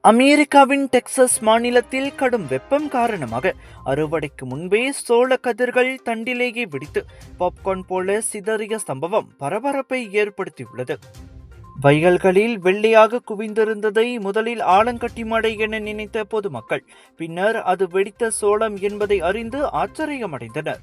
அமெரிக்காவின் டெக்சாஸ் மாநிலத்தில் கடும் வெப்பம் காரணமாக அறுவடைக்கு முன்பே சோள கதிர்கள் தண்டிலேயே வெடித்து பாப்கார்ன் போல சிதறிய சம்பவம் பரபரப்பை ஏற்படுத்தியுள்ளது. வயல்களில் வெள்ளையாக குவிந்திருந்ததை முதலில் ஆலங்கட்டி மழை என நினைத்த பொதுமக்கள் பின்னர் அது வெடித்த சோளம் என்பதை அறிந்து ஆச்சரியமடைந்தனர்.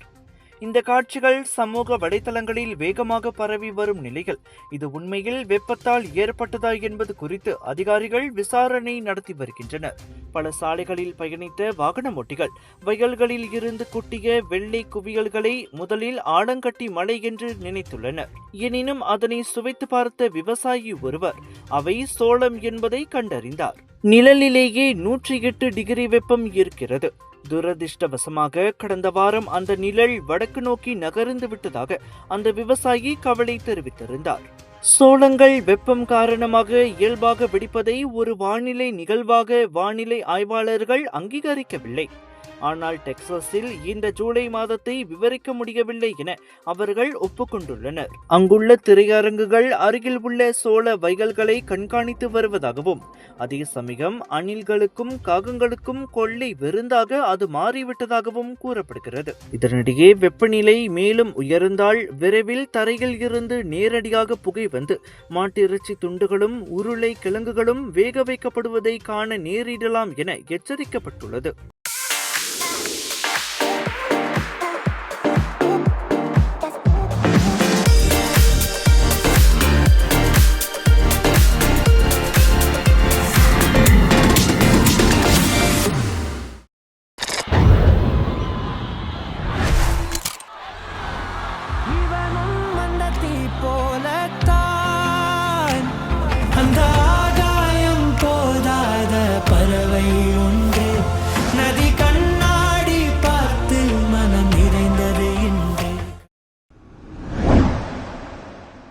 இந்த காட்சிகள் சமூக வலைதளங்களில் வேகமாக பரவி வரும் நிலையில் இது உண்மையில் வெப்பத்தால் ஏற்பட்டதா என்பது குறித்து அதிகாரிகள் விசாரணை நடத்தி வருகின்றனர். பல சாலைகளில் பயணித்த வாகன ஓட்டிகள் வயல்களில் இருந்து கொட்டிய வெள்ளை குவியல்களை முதலில் ஆலங்கட்டி மழை என்று நினைத்துள்ளனர். எனினும் அதனை சுவைத்து பார்த்த விவசாயி ஒருவர் அவை சோளம் என்பதை கண்டறிந்தார். நிழலிலேயே 108 டிகிரி வெப்பம் இருக்கிறது. துரதிர்ஷ்டவசமாக கடந்த வாரம் அந்த நிழல் வடக்கு நோக்கி நகர்ந்து விட்டதாக அந்த விவசாயி கவலை தெரிவித்திருந்தார். சோளங்கள் வெப்பம் காரணமாக இயல்பாக வெடிப்பதை ஒரு வானிலை நிகழ்வாக வானிலை ஆய்வாளர்கள் அங்கீகரிக்கவில்லை. ஆனால் டெக்சாஸில் இந்த ஜூலை மாதத்தை விவரிக்க முடியவில்லை என அவர்கள் ஒப்புக்கொண்டுள்ளனர். அங்குள்ள திரையரங்குகள் அருகில் உள்ள சோள வயல்களை கண்காணித்து வருவதாகவும் அதே சமயம் அணில்களுக்கும் காகங்களுக்கும் கொள்ளை விருந்தாக அது மாறிவிட்டதாகவும் கூறப்படுகிறது. இதனிடையே வெப்பநிலை மேலும் உயர்ந்தால் விரைவில் தரையில் இருந்து நேரடியாக புகை வந்து மாட்டிறைச்சி துண்டுகளும் உருளை கிழங்குகளும் வேக வைக்கப்படுவதை காண நேரிடலாம் என எச்சரிக்கப்பட்டுள்ளது.